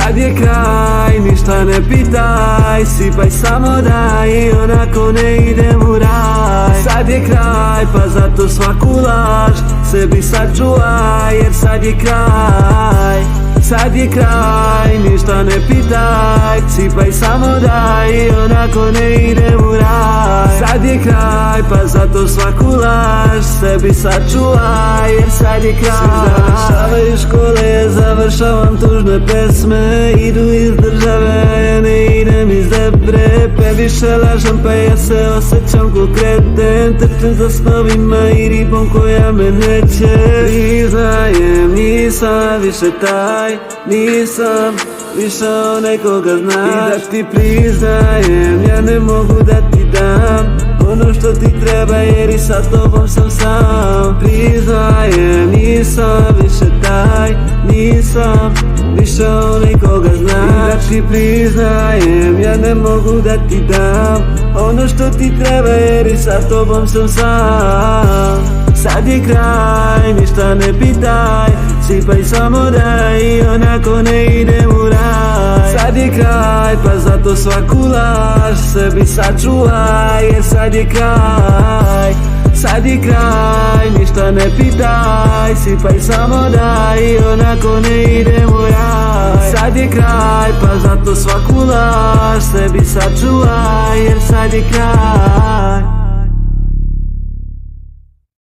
Sad je kraj, ništa ne pitaj, sipaj samo daj i onako ne idem u raj. Sad je kraj, pa zato svaku laž sebi sačuvaj, jer sad je kraj. Sad je kraj, ništa ne pitaj, sipaj samo daj i onako ne idem u raj. Sad je kraj, pa zato svaku laž sebi sačuvaj, jer sad je kraj. Svi završavaju škole, ja završavam tužne pesme. Idu iz države, ja ne idem iz debre. Previše lažem, pa ja se osjećam ko kreten. Trčem za snovima i ribom koja me neće. Priznajem, nisam više taj, nisam više onaj koga znaš. I da ti priznajem, ja ne mogu da ti dam ono što ti treba, jer i sa tobom sam sam. Priznajem, nisam više taj, nisam više onaj koga znaš. I da ti priznajem, ja ne mogu da ti dam ono što ti treba, jer i sa tobom sam sam. Sad je kraj, ništa ne pitaj, sipaj samo daj i onako ne idem u raj. Sad je kraj, pa zato svaku laž sebi sačuvaj, jer sad je kraj. Sad je kraj, ništa ne pitaj, sipaj samo daj i onako ne idem u raj. Sad je kraj, pa zato svaku laž sebi sačuvaj, jer sad je kraj.